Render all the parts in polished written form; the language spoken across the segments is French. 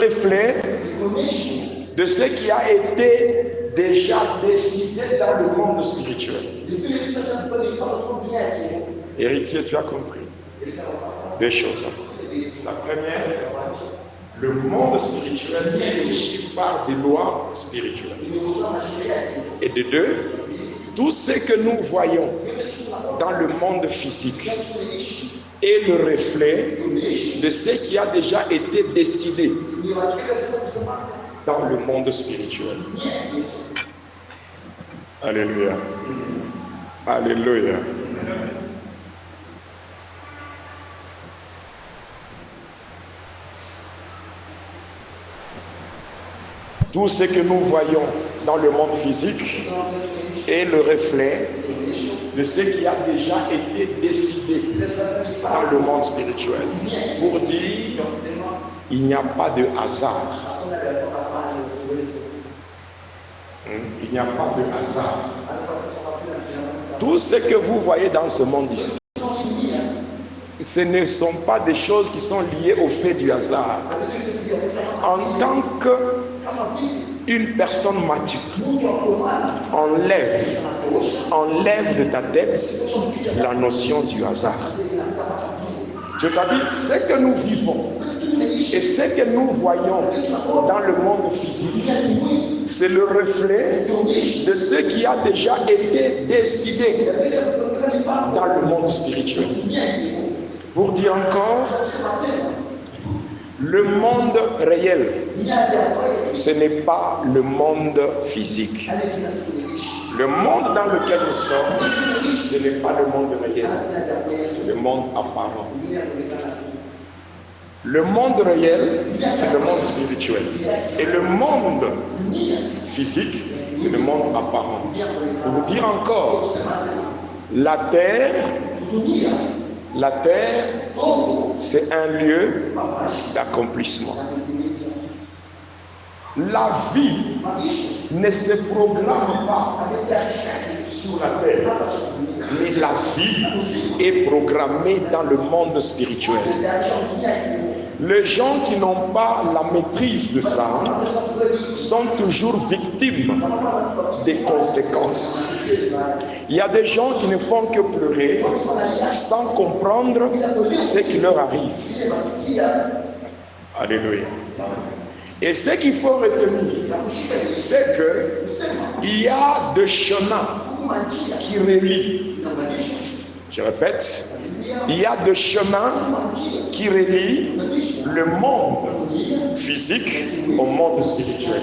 reflet de ce qui a été déjà décidé dans le monde spirituel. Héritier, tu as compris? Deux choses. La première, le monde spirituel est régi par des lois spirituelles. Et de deux, tout ce que nous voyons dans le monde physique est le reflet de ce qui a déjà été décidé dans le monde spirituel. Alléluia. Alléluia. Tout ce que nous voyons dans le monde physique est le reflet de ce qui a déjà été décidé dans le monde spirituel. Pour dire, il n'y a pas de hasard. Il n'y a pas de hasard. Tout ce que vous voyez dans ce monde ici, ce ne sont pas des choses qui sont liées au fait du hasard. En tant qu'une personne mature, enlève de ta tête la notion du hasard. Je t'ai dit, ce que nous vivons et ce que nous voyons dans le monde physique, c'est le reflet de ce qui a déjà été décidé dans le monde spirituel. Pour dire encore, le monde réel, ce n'est pas le monde physique. Le monde dans lequel nous sommes, ce n'est pas le monde réel, c'est le monde apparent. Le monde réel, c'est le monde spirituel. Et le monde physique, c'est le monde apparent. Pour vous dire encore, la terre, c'est un lieu d'accomplissement. La vie ne se proclame pas sur la terre, mais la vie est programmée dans le monde spirituel. Les gens qui n'ont pas la maîtrise de ça sont toujours victimes des conséquences. Il y a des gens qui ne font que pleurer sans comprendre ce qui leur arrive. Alléluia. Et ce qu'il faut retenir, c'est qu'il y a des chemins qui relient. Je répète, il y a des chemins qui relient le monde physique au monde spirituel.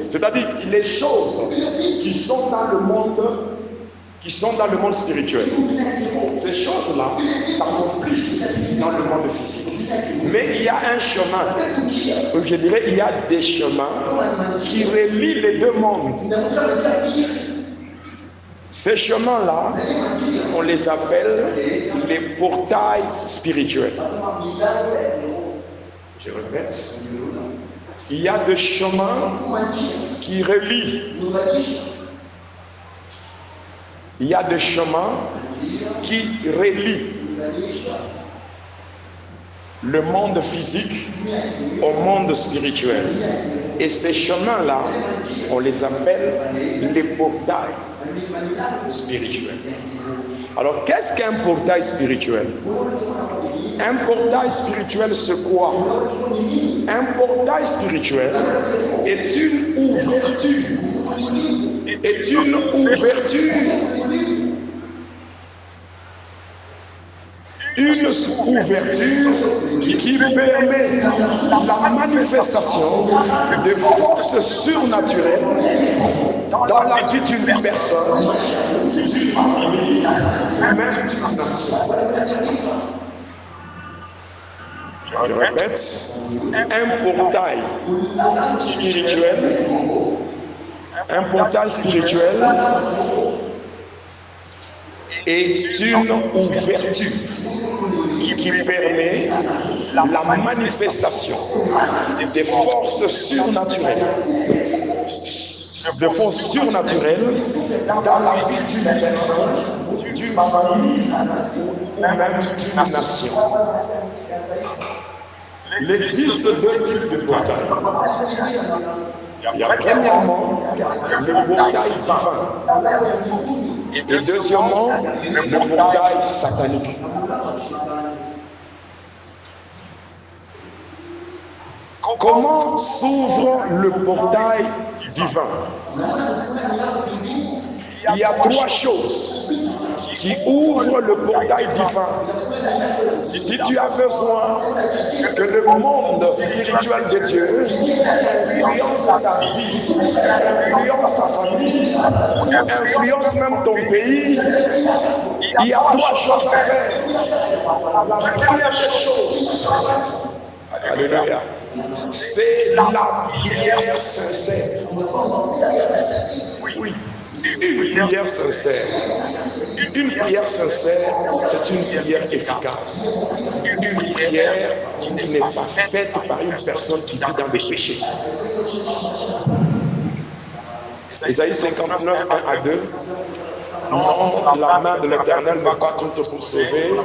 C'est-à-dire les choses qui sont dans le monde spirituel. Ces choses-là s'accomplissent dans le monde physique. Mais il y a un chemin, je dirais, il y a des chemins qui relient les deux mondes. Ces chemins-là, on les appelle les portails spirituels. Je répète, il y a des chemins qui relient. Il y a des chemins qui relient le monde physique au monde spirituel. Et ces chemins-là, on les appelle les portails spirituels. Alors, qu'est-ce qu'un portail spirituel? Un portail spirituel, c'est quoi? Un portail spirituel est une ouverture. Une ouverture qui permet la manifestation de forces surnaturelles dans la vie d'une personne, même d'une nation. Je répète, un portail spirituel est une ouverture qui permet la manifestation des forces surnaturelles. Dans la vie d'une personne, d'une famille ou même d'une nation. Il existe deux types de portail. Il y a premièrement le portail divin et deuxièmement le portail satanique. Comment s'ouvre le portail divin? Il y a trois choses qui ouvrent le portail divin. Si tu as besoin que le monde spirituel de Dieu influence ta vie, influence ta famille, influence même ton pays, il y a trois choses à faire. La première des choses, alléluia, c'est la prière sincère. Oui. Une prière sincère. Une prière sincère, c'est une prière efficace. Une prière qui n'est pas faite par une personne qui vit dans le péché. Isaïe 59, 1 à 2. Non, la main de l'Éternel n'est pas toute pour sauver,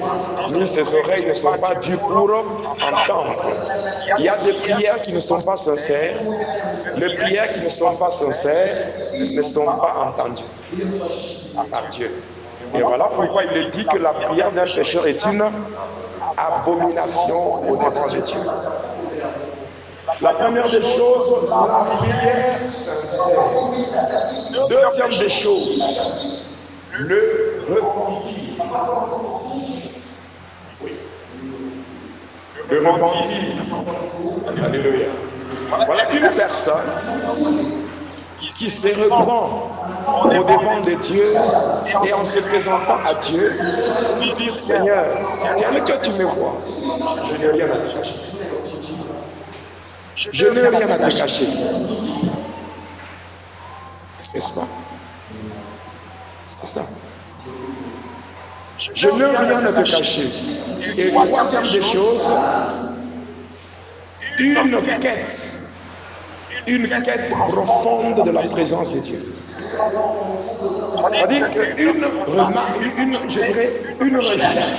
ni ses oreilles ne sont pas dues pour entendre. Il y a des prières qui ne sont pas sincères. Les prières qui ne sont pas sincères ne sont pas entendues par Dieu. Et voilà pourquoi il est dit que la prière d'un pécheur est une abomination au devant de Dieu. La première des choses, la prière sincère. Deuxième des choses, le repentir. Oui. Le repentir. Alléluia. Voilà une personne qui se reprend au devant de Dieu et en se présentant à Dieu, dire Seigneur, tel que tu me vois, je n'ai rien à te cacher. Je n'ai rien à te cacher. N'est-ce pas? C'est ça. Je n'ai rien à te cacher. Et troisième des choses, une quête profonde de la présence de Dieu. C'est-à-dire une recherche.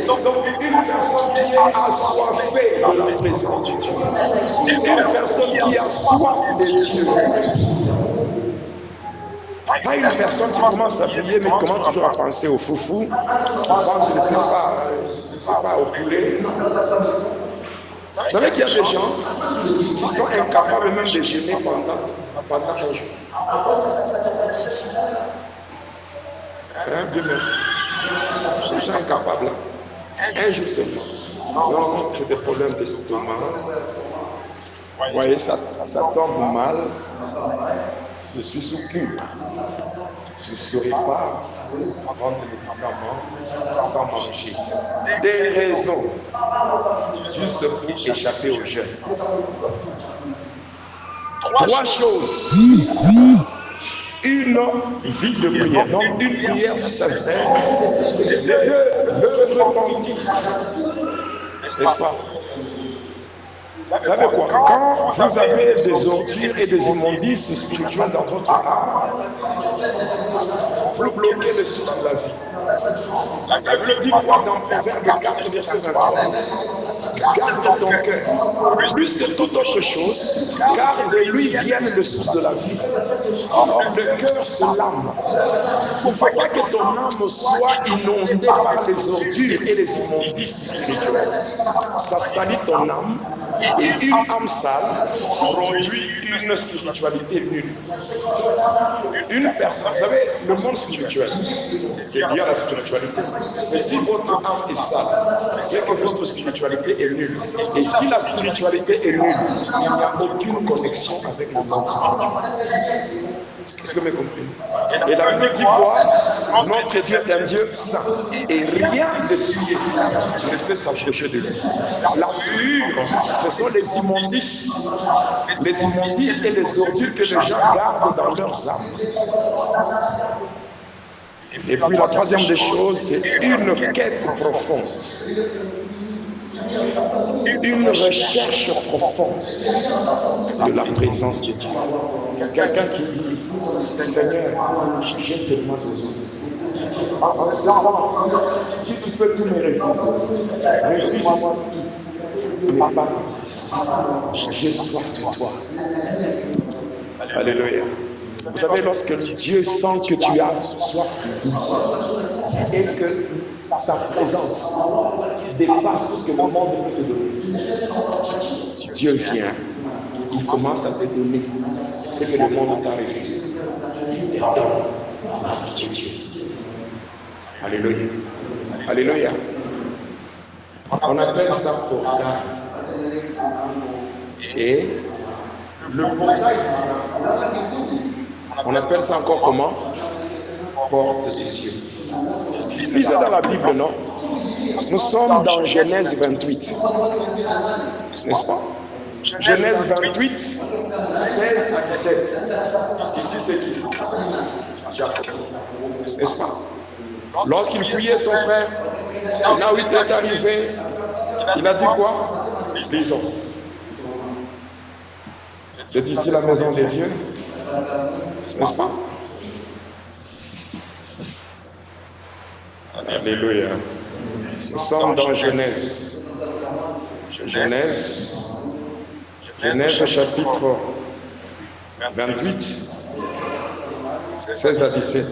Donc une personne qui est assoiffée de la présence de Dieu. Une personne qui a soif de Dieu. Pas une personne qui commence à prier, mais commence toujours à penser au foufou, qui pense que c'est pas au curé. Vous savez qu'il y a des gens qui sont incapables même de jeûner pendant un jour. Hein, Dieu merci. Ils sont incapables. Un jour seulement. Non, j'ai des problèmes d'estomac. Vous voyez, ça tombe mal. Je suis sous cure. Je ne saurais pas prendre des médicaments sans manger. Des raisons juste pour échapper au jeûne. Trois choses. Une vie de prière, donc une prière sincère, de repentir. N'est-ce pas? Vous savez quoi? Quand vous avez des ordures et des immondices spirituelles dans votre âme, vous bloquez le souffle de la vie. La Bible dit quoi dans Proverbe 4, verset 23? Garde ton cœur, plus que toute autre chose, car de lui vient le source de la vie. Or, le cœur, c'est l'âme. Il ne faut pas que ton âme soit inondée par les ordures et les immondices spirituelles. Ça salit ton âme. Et une âme sale produit une spiritualité nulle. Une personne, vous savez, le monde spirituel, c'est lié à la spiritualité. Mais si votre âme est sale, c'est que votre spiritualité est nulle. Et si la spiritualité est nulle, il n'y a aucune connexion avec le monde spirituel. Est-ce que vous m'avez compris? Et la Bible dit quoi? Notre Dieu est un Dieu saint. Et rien de souillé ne peut s'approcher de lui. La souillure, ce sont les immondices et les ordures que les gens gardent dans leurs âmes. Et puis la troisième des choses, c'est une quête profonde. Une recherche profonde de la présence de Dieu. Quelqu'un qui dit, Seigneur, j'ai tellement besoin. En disant, si tu peux tout me refuse-moi tout. Mais pas, j'ai soif de toi. Alléluia. Vous savez, lorsque Dieu sent que tu as soif et que sa présence dépasse ce que le monde peut te donner, Dieu vient, il commence à te donner ce que le monde t'a refusé. Il te donne. Alléluia. Alléluia. On appelle ça portail. Et le portail, on appelle ça encore comment? Porte des cieux. Lisez dans la Bible, non? Nous sommes dans Genèse 28. N'est-ce pas? Genèse 28, 16 à 17. Ici, c'est qui? Jacob. N'est-ce pas? Lorsqu'il fuyait son frère, là où il est arrivé, il a dit quoi? Lisons. C'est ici la maison des dieux. N'est-ce pas? Alléluia. Nous sommes dans Genèse. Genèse chapitre 28, 16 à 17.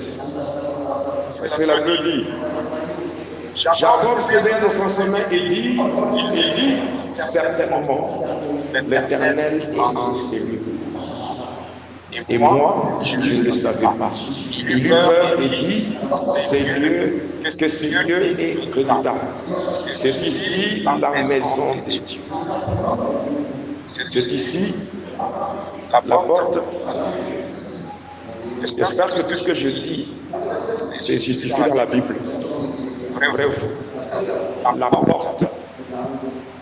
C'est la Bible dit. Jacob cédait de son sommeil et dit, certainement, l'Éternel est en celui. Et moi, je ne le savais pas. Il eut peur et dit, c'est Dieu, que ce Dieu est redoutable. C'est ici la maison de Dieu. C'est ici la porte. J'espère que tout ce que je dis, c'est justifié dans la Bible. Vrai ou la porte.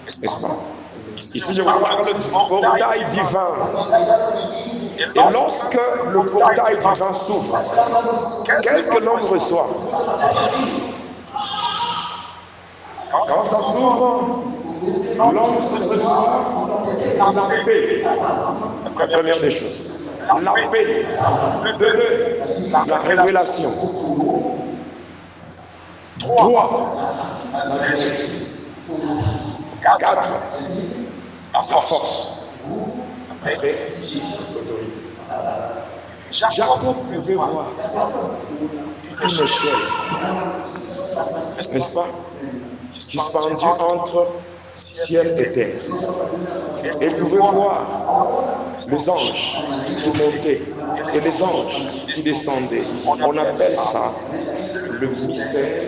N'est-ce pas? Ici, je vous parle du portail divin. Et lorsque le portail divin s'ouvre, qu'est-ce que l'homme reçoit? Quand ça s'ouvre, l'homme reçoit la paix. La première des choses. La paix. Deux, la révélation. 3, la 4, la force. Après, l'autorité. Jacob pouvait voir une échelle, n'est-ce pas, suspendue entre ciel et terre. Et il pouvait voir les anges qui montaient et les anges qui descendaient. On appelle ça le mystère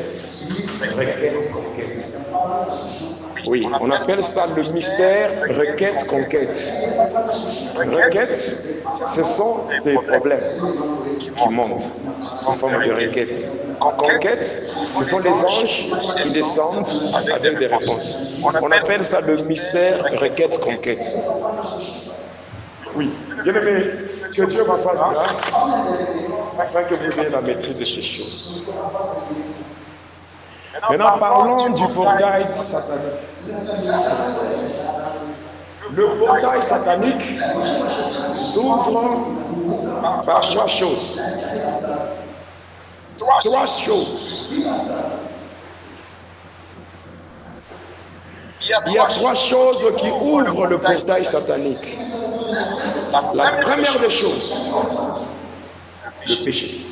requête-conquête. Oui, on appelle ça le mystère requête-conquête. Requête, ce sont des problèmes qui montent en forme de requête. Conquête, ce sont les anges qui descendent avec des réponses. On appelle ça le mystère requête-conquête. Oui, bien aimé, que Dieu va faire grâce afin que vous ayez la maîtrise de ces choses. Maintenant, parlons du portail satanique. Le portail satanique s'ouvre par 3 choses. 3 choses. Il y a 3 choses qui ouvrent le portail satanique. La première des choses, le péché.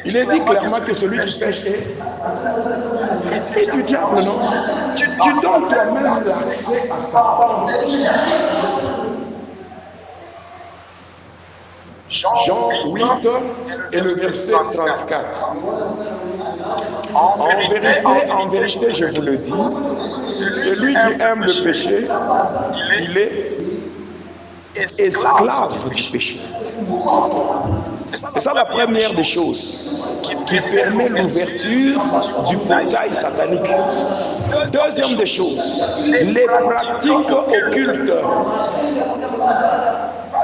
Il est dit clairement que celui qui pêche est du diable, non? Tu donnes toi-même l'accès à Satan. Jean 8 et le verset 34. En vérité, je vous le dis, celui qui aime le péché, il est esclave du péché. C'est ça la première des choses qui permet l'ouverture du portail satanique. Deuxième des choses, les pratiques occultes.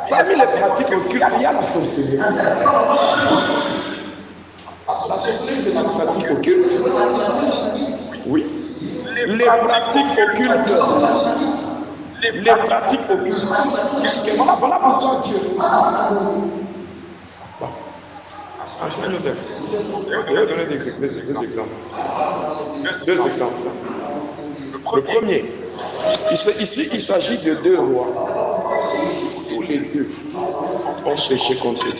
Parmi les pratiques occultes, il y a la sorcellerie. La sorcellerie, c'est une pratique occulte. Oui. Les pratiques occultes. Les pratiques occultes. Voilà pourquoi Dieu. Enchaîne le texte. Je vais donner deux exemples. Deux exemples. Le premier, ici il s'agit de deux rois. Tous les deux ont péché contre Dieu.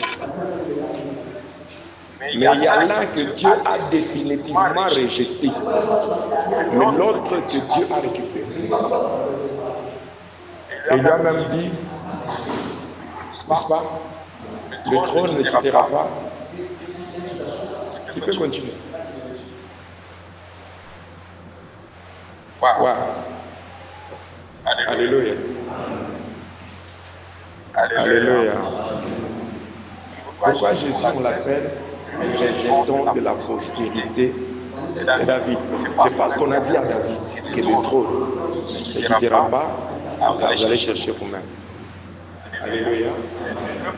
Mais il y a l'un que Dieu a définitivement rejeté, mais l'autre que Dieu a récupéré. Et il lui a même dit, n'est-ce pas, le trône ne quittera pas. Tu peux continuer. Wow. Alléluia. Alléluia. Pourquoi Jésus, on l'appelle le rejeton de la postérité de David? C'est parce qu'on a dit à David que le trône ne quittera pas, vous allez chercher vous-même. Alléluia.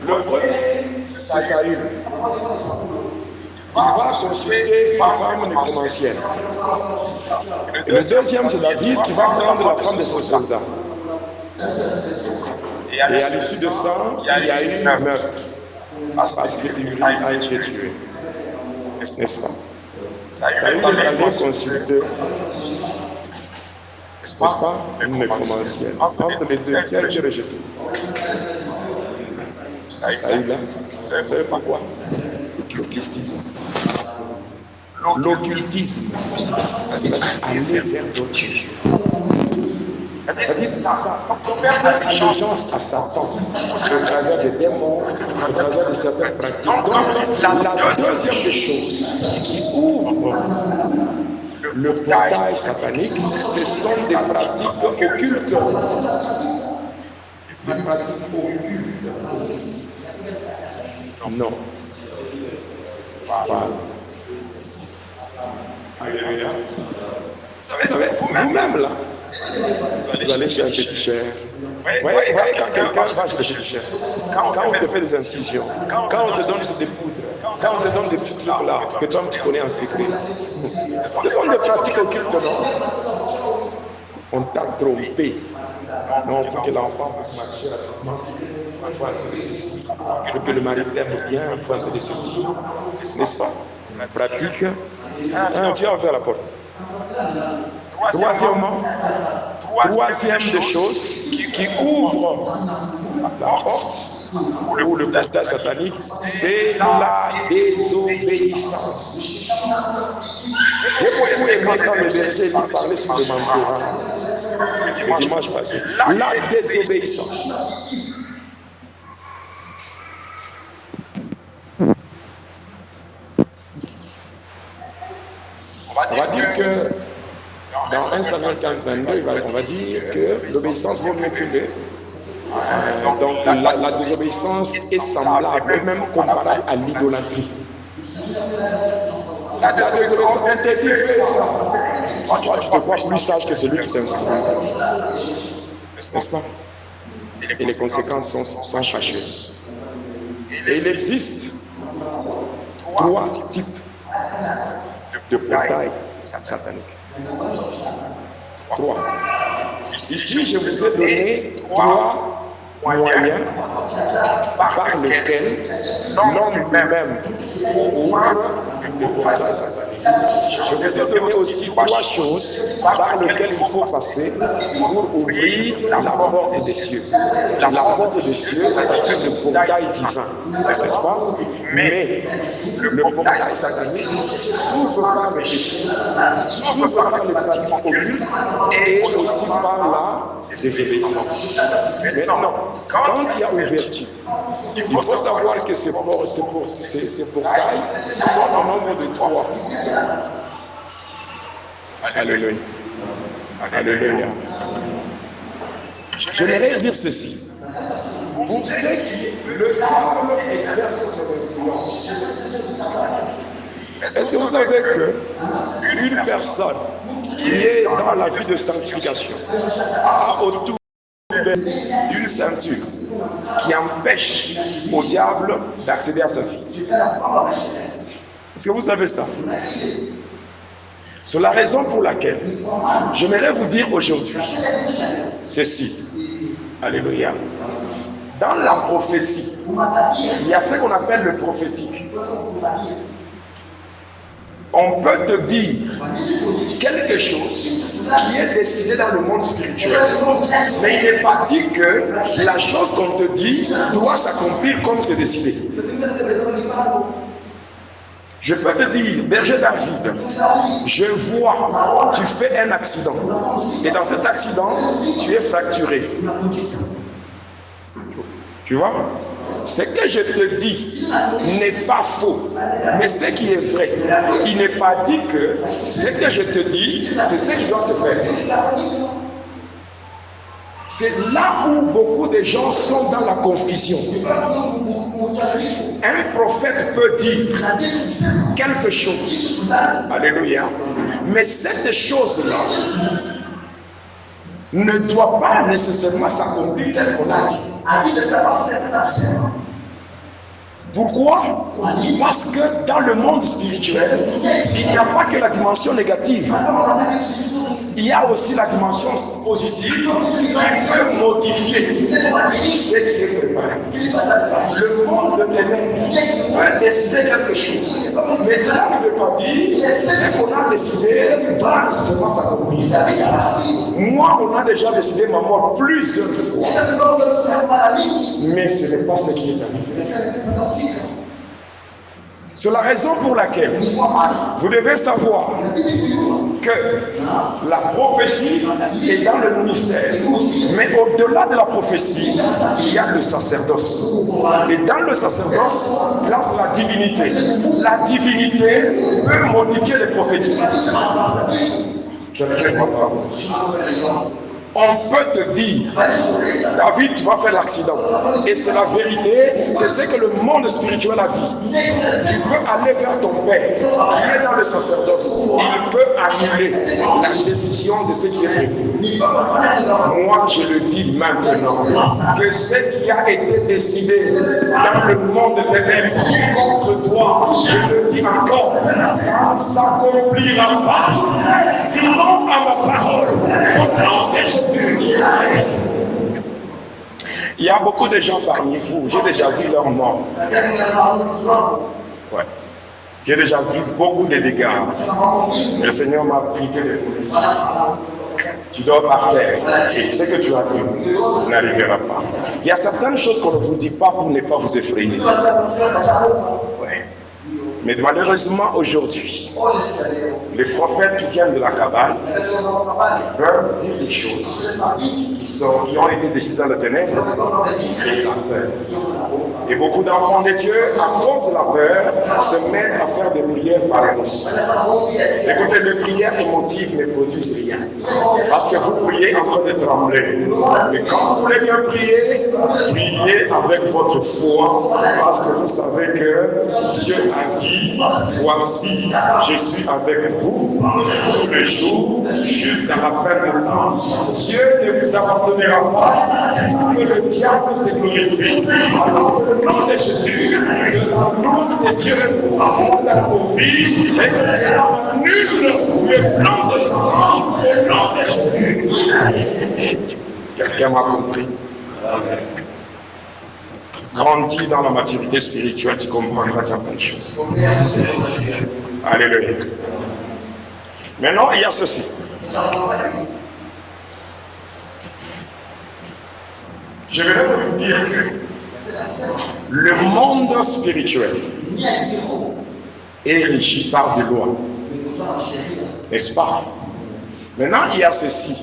Le premier, c'est Saül. Il va consulter une femme nécromancienne. Et le deuxième, c'est David qui va prendre la femme de son soldat. Et à l'issue de ça, il y a eu une meurtre. Parce que Uri a été tué. N'est-ce pas? Saül est allé consulter, n'est-ce pas, une nécromancienne. Entre les deux, qui a été rejeté? Saül, vous savez pourquoi? L'occultisme. L'occultisme. Aller vers d'autres choses. C'est-à-dire, faire allégeance à Satan au travers des démons, au travers de certaines pratiques. Donc, la deuxième des choses qui ouvre le portail satanique, ce sont des pratiques occultes. Des pratiques occultes. Non. Voilà. Alléluia. Vous savez, vous-même là, vous allez chez un féticheur. Oui, quand quelqu'un va chez le féticheur, quand on te fait des incisions, quand on te donne des poudres, quand on te donne des petits trucs là, que toi tu connais en secret, ce sont des pratiques occultes, non? On t'a trompé. Non, pour que l'enfant puisse marcher rapidement, pour que le mari t'aime bien, il faut un peu de ceci, n'est-ce pas? Pratique. Tu as ouvert la porte. Troisième des choses qui ouvre la porte pour le portail satanique, c'est la désobéissance. J'ai beaucoup aimé quand le berger lui parlait sur le mentorat le dimanche passé. La désobéissance. On va dire que dans 1 Samuel 15, 22, on va dire que l'obéissance vaut mieux que le. Donc la désobéissance est semblable, même comparable à l'idolâtrie. La désobéissance, on te dit que toi, tu te crois plus sage que celui qui t'instruit. N'est-ce pas? Et les conséquences sont fâcheuses. Et il existe trois types de portail satanique. Trois. Ici, je vous ai donné trois moyens par lesquels l'homme lui-même ouvre le portail satanique. Je vous ai donné aussi trois choses par lesquelles il faut passer pour ouvrir la porte des cieux. La porte des cieux, c'est le portail divin, n'est-ce pas? Mais le portail satanique s'ouvre par le péché, s'ouvre par les pratiques occultes et aussi par la désobéissance. Maintenant, quand il y a ouverture, il faut savoir que ces portails sont en nombre de trois. Alléluia. Alléluia. J'aimerais dire ceci. Vous savez que le diable exerce son influence. Est-ce que vous savez qu'une personne qui est dans la vie de sanctification a autour d'une ceinture qui empêche au diable d'accéder à sa vie? Est-ce que vous savez ça? C'est la raison pour laquelle j'aimerais vous dire aujourd'hui ceci. Alléluia. Dans la prophétie, Il y a ce qu'on appelle le prophétique. On peut te dire quelque chose qui est décidé dans le monde spirituel, mais il n'est pas dit que la chose qu'on te dit doit s'accomplir comme c'est décidé. Je peux te dire, berger David, je vois, tu fais un accident. Et dans cet accident, tu es fracturé. Tu vois? Ce que je te dis n'est pas faux, mais ce qui est vrai, il n'est pas dit que ce que je te dis, c'est ce qui doit se faire. C'est là où beaucoup de gens sont dans la confusion. Un prophète peut dire quelque chose, alléluia, mais cette chose-là ne doit pas nécessairement s'accomplir tel qu'on a dit. Pourquoi? Parce que dans le monde spirituel, il n'y a pas que la dimension négative. Il y a aussi la dimension positive qui peut modifier ce qui est préparé. Le monde de ténèbres peut décider quelque chose, mais cela ne veut pas dire ce qu'on a décidé doit nécessairement s'accomplir. Moi, on a déjà décidé ma mort plusieurs fois, mais ce n'est pas ce qui est arrivé. C'est la raison pour laquelle vous devez savoir que la prophétie est dans le ministère. Mais au-delà de la prophétie, il y a le sacerdoce. Et dans le sacerdoce, là c'est la divinité. La divinité peut modifier les prophéties. Je ne sais pas. On peut te dire, David, tu vas faire l'accident. Et c'est la vérité, c'est ce que le monde spirituel a dit. Tu peux aller vers ton père, qui est dans le sacerdoce. Il peut annuler la décision de ce qui est prévu. Moi, je le dis maintenant, que ce qui a été décidé dans le monde de ténèbres contre toi, je le dis encore, ça ne s'accomplira pas. Sinon, à ma parole, au nom de Jésus. Il y a beaucoup de gens parmi vous, j'ai déjà vu leur mort. Ouais. J'ai déjà vu beaucoup de dégâts. Le Seigneur m'a privé de tu dors par terre. Et ce que tu as vu n'arrivera pas. Il y a certaines choses qu'on ne vous dit pas pour ne pas vous effrayer. Ouais. Mais malheureusement, aujourd'hui, les prophètes qui viennent de la cabane veulent dire des choses qui ont été décidées dans la ténèbre et la peur. Et beaucoup d'enfants de Dieu, à cause de la peur, se mettent à faire des prières par émotion. Écoutez, les prières émotives ne produisent rien. Parce que vous priez en train de trembler. Mais quand vous voulez bien prier, priez avec votre foi, parce que vous savez que Dieu a dit, voici, je suis avec vous tous les jours jusqu'à la fin du temps. Dieu ne vous abandonnera pas, que le diable se glorifie. Alors, au nom de Jésus, que la gloire de Dieu l'accomplit et que cela annule le plan de sang au nom de Jésus. Quelqu'un m'a compris? Grandis dans la maturité spirituelle, tu comprendras certaines choses. Alléluia. Maintenant, il y a ceci. Je vais vous dire que le monde spirituel est régi par des lois. N'est-ce pas? Maintenant, il y a ceci.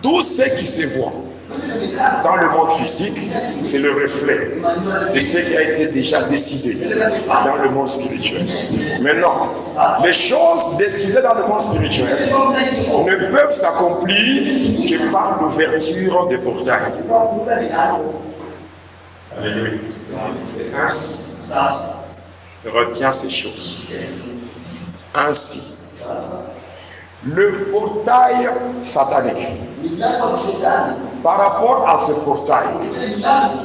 Tout ce qui se voit dans le monde physique, c'est le reflet de ce qui a été déjà décidé dans le monde spirituel. Maintenant, les choses décidées dans le monde spirituel ne peuvent s'accomplir que par l'ouverture des portails. Alléluia. Ainsi, retiens ces choses. Ainsi, le portail satanique, par rapport à ce portail,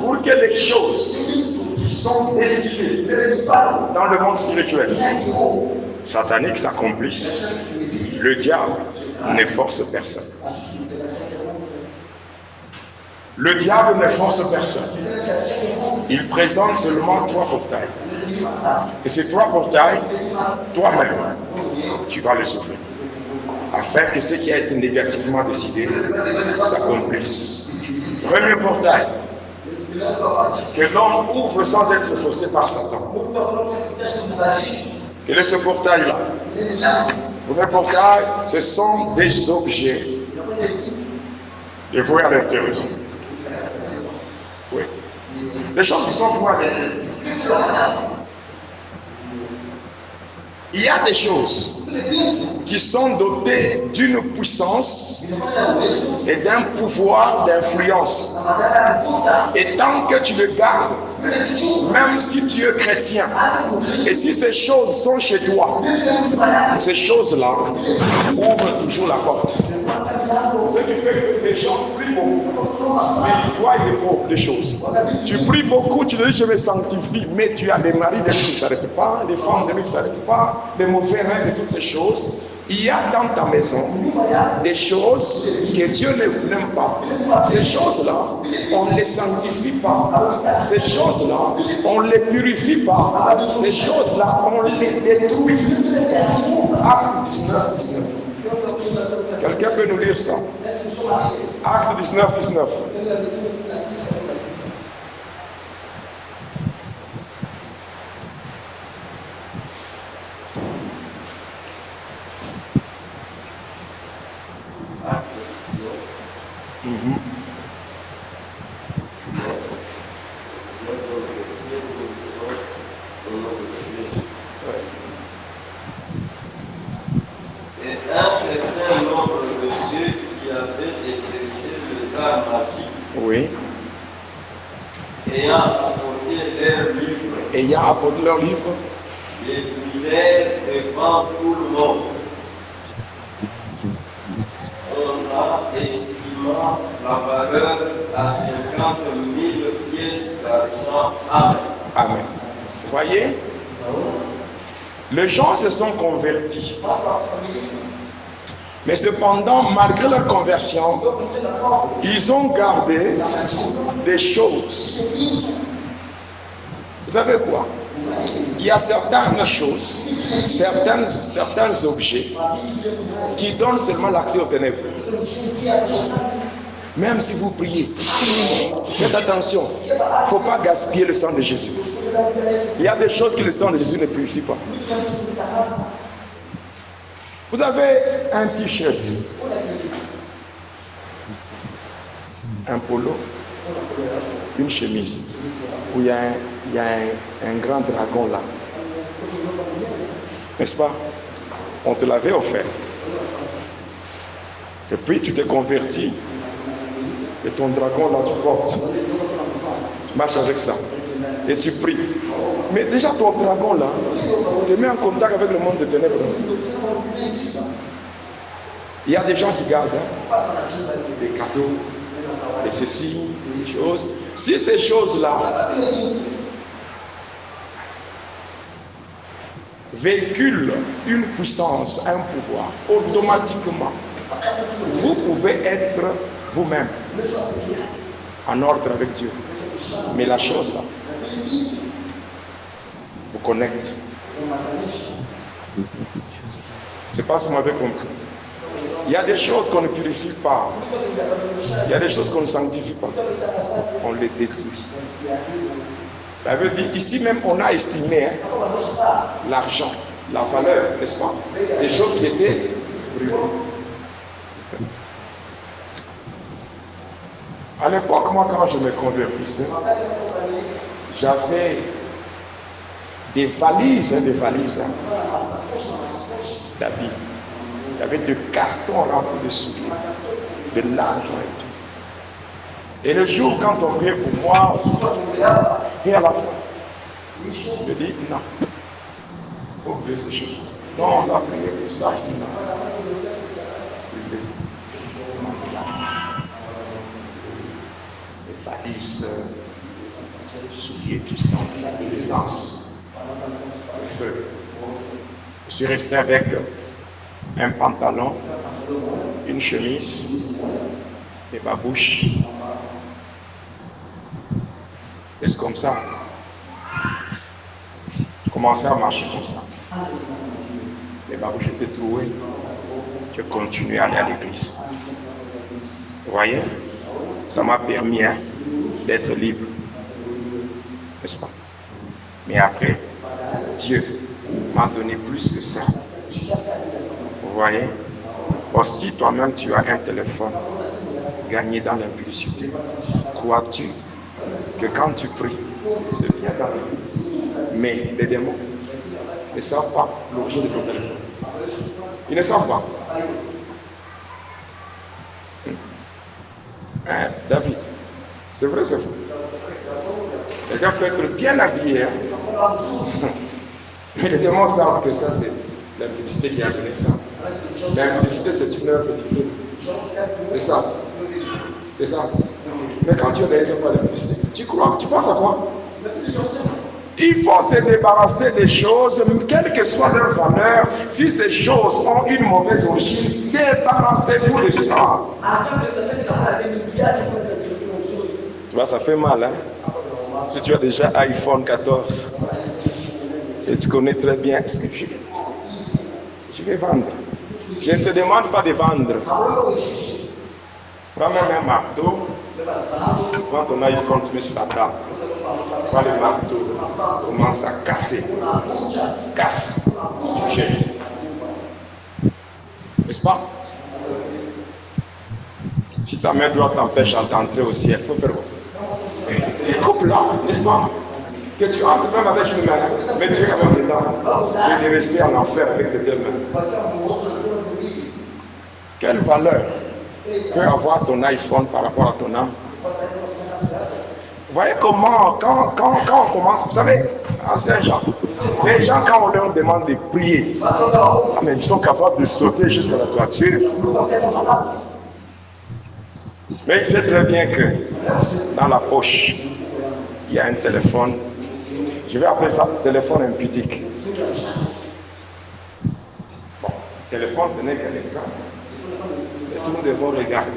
pour que les choses qui sont décidées dans le monde spirituel satanique s'accomplissent, le diable ne force personne. Le diable ne force personne. Il présente seulement 3 portails. Et ces 3 portails, toi-même, tu vas les souffrir. Afin que ce qui a été négativement décidé s'accomplisse. Premier portail, que l'homme ouvre sans être forcé par Satan. Quel est ce portail-là? Le premier portail, ce sont des objets dévoués à l'interdit. Oui. Les choses qui sont vouées à l'interdit. Il y a des choses qui sont dotées d'une puissance et d'un pouvoir d'influence. Et tant que tu le gardes, même si tu es chrétien, et si ces choses sont chez toi, ces choses-là ouvrent toujours la porte. Ce qui fait que les gens prient beaucoup, mais toi il y a beaucoup de choses. Tu pries beaucoup, tu dis je me sanctifie, mais tu as des maris de qui ne s'arrêtent pas, des femmes de qui ne s'arrêtent pas, des mauvais rêves et toutes ces choses. Il y a dans ta maison des choses que Dieu n'aime pas. Ces choses-là, on ne les sanctifie pas. Ces choses-là, on ne les purifie pas. Ces choses-là, on les détruit. Acte 19, 19. Quelqu'un peut nous lire ça? Acte 19, 19. Et un certain nombre de ceux qui avaient exercé le art magique, Oui. ayant apporté leurs livres, les brûlèrent devant tout le monde. On a estimé la valeur à 50 000 pièces d'argent. Amen. Amen. Vous voyez? Les gens se sont convertis. Mais cependant, malgré leur conversion, ils ont gardé des choses. Vous savez quoi? Il y a certaines choses, certains objets qui donnent seulement l'accès aux ténèbres. Même si vous priez, faites attention, il ne faut pas gaspiller le sang de Jésus. Il y a des choses que le sang de Jésus ne purifie pas. Vous avez un t-shirt, un polo, une chemise, où il y a un grand dragon là. N'est-ce pas? On te l'avait offert. Et puis tu t'es converti. Et ton dragon là, tu portes. Tu marches avec ça. Et tu pries. Mais déjà ton dragon là, te met en contact avec le monde des ténèbres. Il y a des gens qui gardent des cadeaux, des ceci, des choses. Si ces choses-là véhiculent une puissance, un pouvoir, automatiquement, vous pouvez être vous-même en ordre avec Dieu. Mais la chose là vous connecte. C'est pas ce que vous m'avez compris. Il y a des choses qu'on ne purifie pas. Il y a des choses qu'on ne sanctifie pas. On les détruit. La Bible dit, ici même on a estimé l'argent, la valeur, n'est-ce pas? Des choses qui étaient brûlées. À l'époque, moi, quand je me convertissais, j'avais des valises d'habits. J'avais des cartons remplis de souliers, de l'argent et tout. Et le jour, quand on priait pour moi, et à la fin, je dis non, il faut oublier ces choses. Non, on a prié pour ça, non. Les valises, souliers, tout ça, l'essence, le feu. Je suis resté avec un pantalon, une chemise, des babouches, Est-ce comme ça? Commencer à marcher comme ça. Et bien, je t'ai trouvé. Tu continues à aller à l'église. Vous voyez? Ça m'a permis d'être libre. N'est-ce pas? Mais après, Dieu m'a donné plus que ça. Vous voyez? Aussi, toi-même, tu as un téléphone gagné dans l'impudicité. Crois-tu que quand tu pries, c'est bien dans l'église? Mais les démons ne savent pas l'origine de ton téléphone. Ils ne savent pas. David, c'est vrai, c'est faux. Les gens peuvent être bien habillés. Mais les démons savent que ça, c'est l'impudicité qui a donné ça. L'impudicité, c'est une œuvre divine. C'est ça. C'est ça. Mais quand tu réalises pas l'impudicité, tu crois, tu penses à quoi? Il faut se débarrasser des choses, quelle que soit leur valeur. Si ces choses ont une mauvaise origine, débarrassez-vous de ça. Tu vois, ça fait mal, hein? Si tu as déjà iPhone 14 et tu connais très bien ce que je vais vendre. Je ne te demande pas de vendre. Prends même un marteau. Prends ton iPhone, tu mets sur la table. Prends le marteau. Commence à casser. Casse. Tu jettes. N'est-ce pas? Si ta main droite t'empêche d'entrer au ciel, il faut faire quoi? Coupe-là, n'est-ce pas? Que tu entres même avec une main, mais tu es quand même dedans. Tu es resté en enfer avec tes deux mains. Quelle valeur peut avoir ton iPhone par rapport à ton âme? Vous voyez comment, quand on commence, vous savez, ancien Jean, les gens, quand on leur demande de prier, mais ils sont capables de sauter jusqu'à la toiture. Mais il sait très bien que dans la poche, il y a un téléphone. Je vais appeler ça téléphone impudique. Bon, téléphone, ce n'est qu'un exemple. Et si nous devons regarder.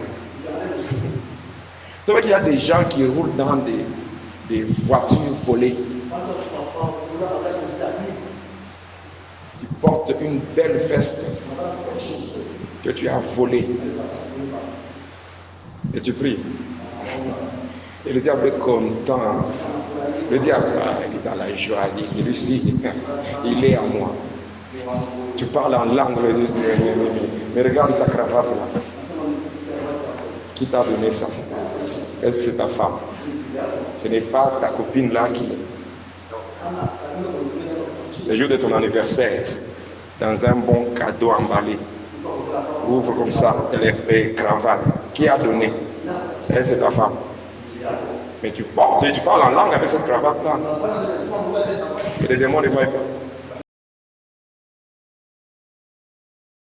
Vous savez qu'il y a des gens qui roulent dans des voitures volées. Tu portes une belle veste que tu as volée. Et tu pries. Et le diable est content. Le diable, il est dans la joie, il dit, celui-ci, il est à moi. Tu parles en langue, mais regarde ta cravate là. Qui t'a donné ça? Est-ce que c'est ta femme? Ce n'est pas ta copine là qui... Le jour de ton anniversaire, dans un bon cadeau emballé, ouvre comme ça, les cravates. Qui a donné? Est-ce que c'est ta femme? Mais tu parles en langue avec cette cravate là. Et les démons ne voient pas.